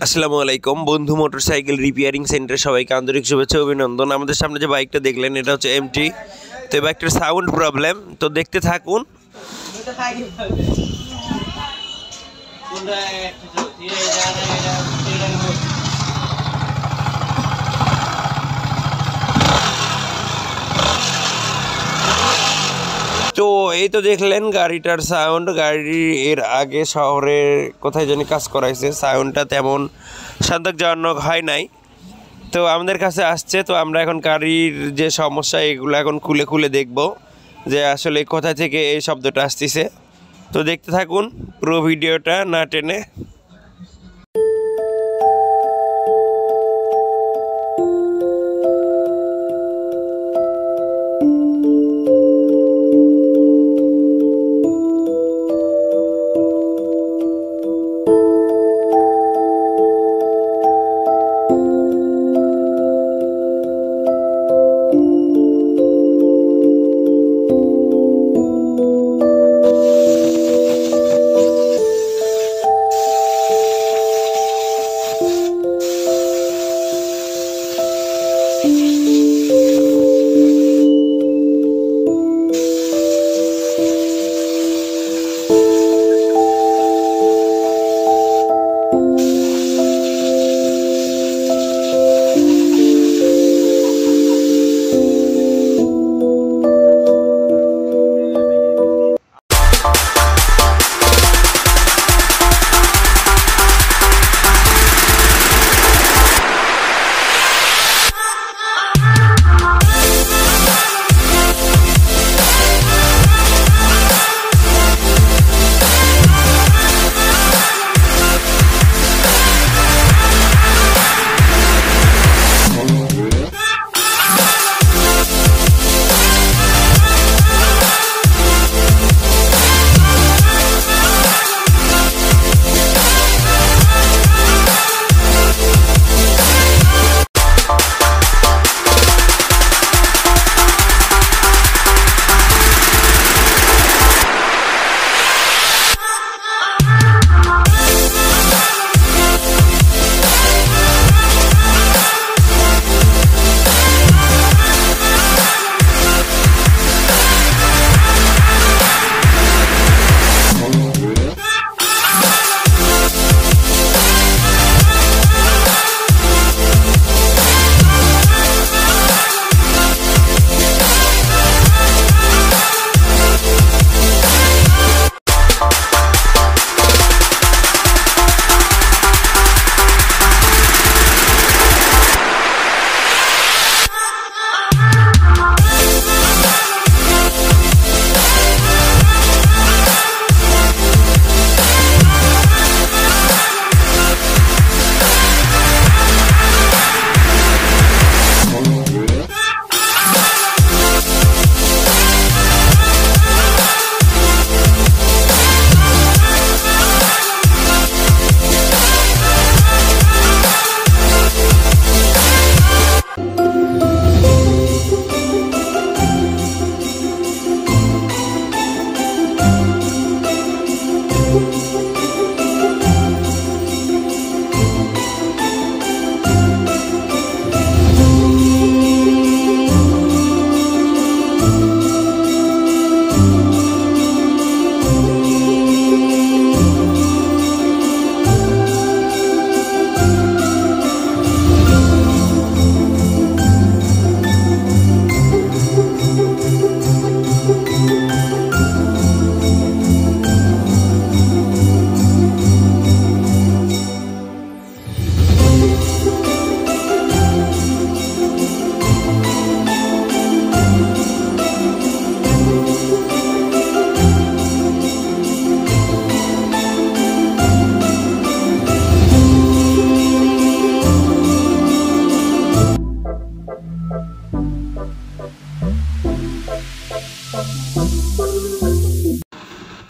আসসালামু আলাইকুম বন্ধু মোটরসাইকেল রিপেয়ারিং সেন্টারে সবাইকে আন্তরিক শুভেচ্ছা অভিনন্দন। আমাদের সামনে যে বাইকটা দেখলেন এটা হচ্ছে এমটি। তো এই বাইকটার সাউন্ড প্রবলেম, তো দেখতে থাকুন। তো এই তো দেখলেন গাড়িটার সাউন্ড। গাড়ি এর আগে শহরে কোথায় জানি কাজ করাইছে, সাউন্ডটা তেমন সন্তোষজনক হয় নাই। তো আমাদের কাছে আসছে, তো আমরা এখন গাড়ির যে সমস্যা এগুলো এখন খুলে খুলে দেখব যে আসলে কোথা থেকে এই শব্দটা আসতেছে। তো দেখতে থাকুন পুরো ভিডিওটা না টেনে।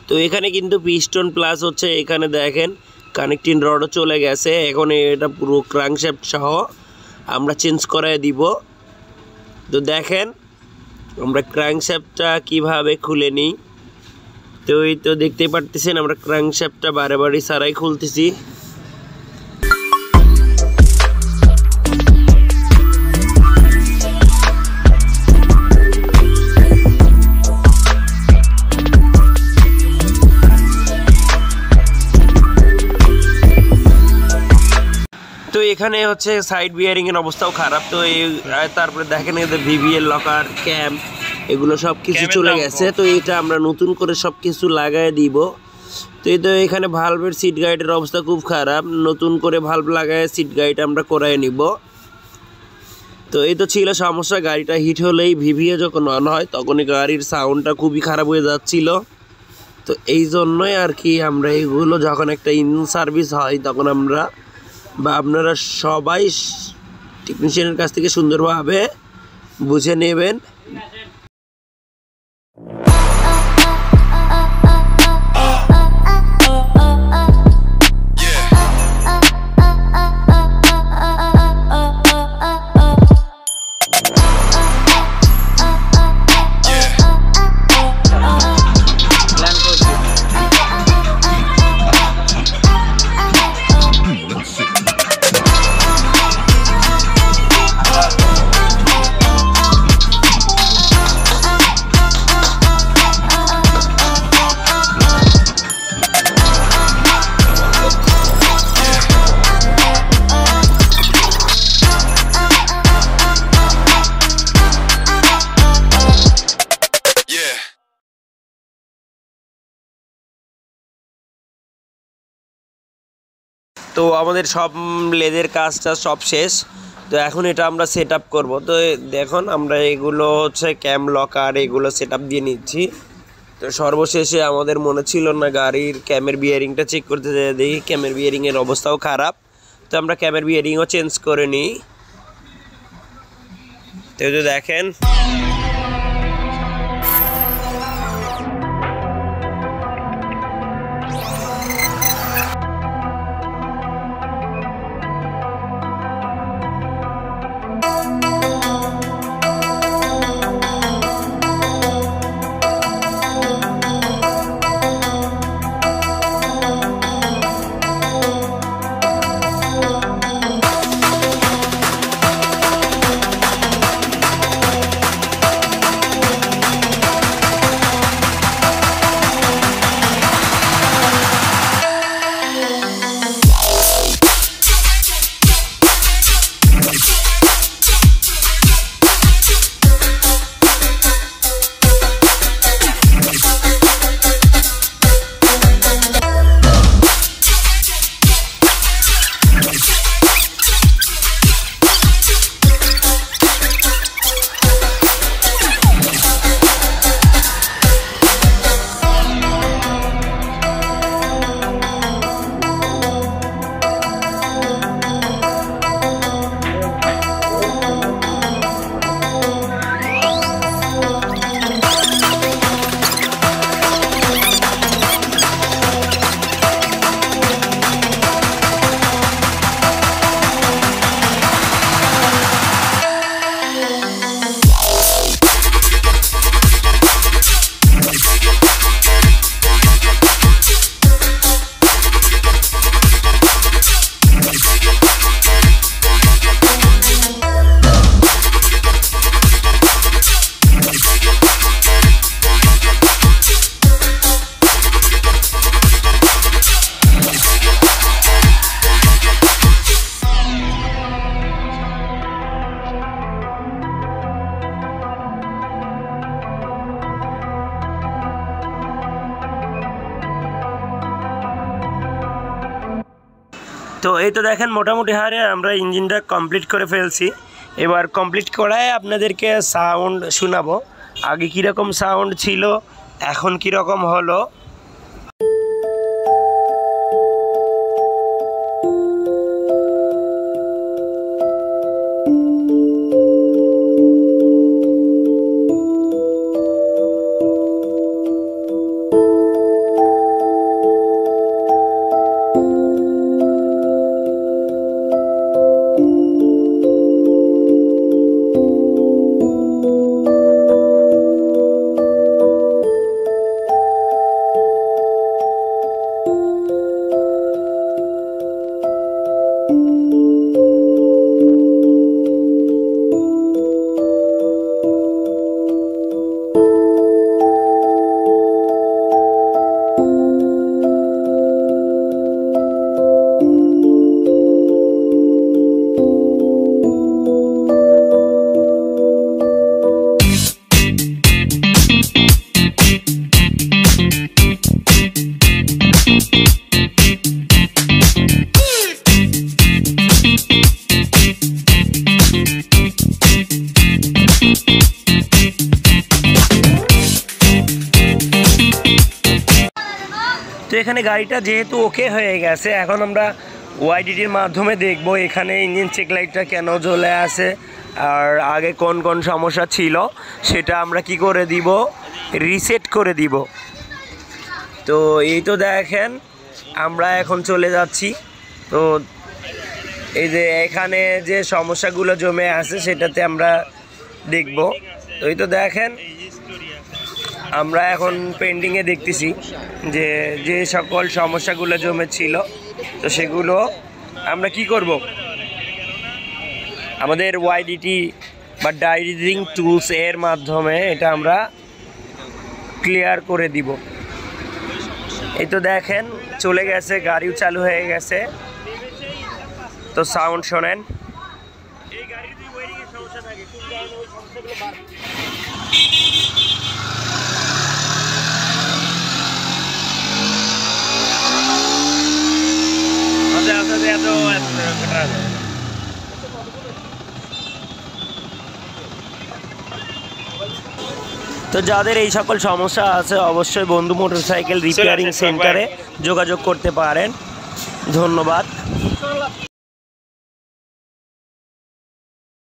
তো এখানে কিন্তু পিস্টন প্লাস হচ্ছে, এখানে দেখেন কানেক্টিং রডও চলে গেছে। এখন এটা পুরো ক্র্যাঙ্কশ্যাফট সহ আমরা চেঞ্জ করে দিব। তো দেখেন আমরা ক্র্যাঙ্কশ্যাফটটা কিভাবে খুলে নিই। তো এই তো দেখতেই পারতেছেন আমরা ক্র্যাঙ্কশ্যাফটটা বারে বারে সারাই খুলতেছি। তো এখানে হচ্ছে সাইড বিয়ারিং এর অবস্থাও খারাপ। তো তারপরে দেখেন এদের ভিভিএল লকার ক্যাম্প এগুলো সব কিছু চলে গেছে। তো এটা আমরা নতুন করে সব কিছু লাগাই দিব। তো এই তো এখানে ভালভের সিট গাইডের অবস্থা খুব খারাপ, নতুন করে ভালভ লাগায় সিট গাইড আমরা করাই নিব। তো এই তো ছিল সমস্যা, গাড়িটা হিট হলেই ভিভিএ যখন অন হয় তখনই গাড়ির সাউন্ডটা খুবই খারাপ হয়ে যাচ্ছিল। তো এই জন্যই আর কি আমরা এইগুলো যখন একটা ইঞ্জিন সার্ভিস হয় তখন আমরা বা আপনারা সবাই টেকনিশিয়ানের কাছ থেকে সুন্দরভাবে বুঝে নেবেন। তো আমাদের সব লেদের কাজটা সব শেষ। তো এখন এটা আমরা সেট আপ করবো। তো দেখুন আমরা এগুলো হচ্ছে ক্যাম লকার এগুলো সেট আপ দিয়ে নিচ্ছি। তো সর্বশেষে আমাদের মনে ছিল না গাড়ির ক্যামের বিয়ারিংটা চেক করতে যেয়ে দেখি ক্যামের বিয়ারিংয়ের অবস্থাও খারাপ। তো আমরা ক্যামের বিয়ারিংও চেঞ্জ করে নিই। তো দেখেন তো এই তো দেখেন মোটামুটি হারে আমরা ইঞ্জিনটা কমপ্লিট করে ফেলছি। এবার কমপ্লিট করায় আপনাদেরকে সাউন্ড শোনাবো, আগে কীরকম সাউন্ড ছিল এখন কীরকম হলো। এখানে গাড়িটা যেহেতু ওকে হয়ে গেছে, এখন আমরা ওয়াইডিটির মাধ্যমে দেখব এখানে ইঞ্জিন চেক লাইটটা কেন জ্বলে আছে আর আগে কোন কোন সমস্যা ছিল সেটা আমরা কি করে দিব, রিসেট করে দিব। তো এই তো দেখেন আমরা এখন চলে যাচ্ছি। তো এই যে এখানে যে সমস্যাগুলো জমে আছে সেটাতে আমরা দেখব। তো এই তো দেখেন আমরা এখন পেন্ডিংয়ে দেখতেছি যে যে সকল সমস্যাগুলো জমেছিল, তো সেগুলো আমরা কি করব, আমাদের ওয়াইডিটি বা ডাইরিং টুলস এর মাধ্যমে এটা আমরা ক্লিয়ার করে দিব। এই তো দেখেন চলে গেছে, গাড়িও চালু হয়ে গেছে। তো সাউন্ড শোনেন। তো যাদের এই সকল সমস্যা আছে অবশ্যই বন্ধু মোটরসাইকেল রিপেয়ারিং সেন্টারে যোগাযোগ করতে পারেন। ধন্যবাদ।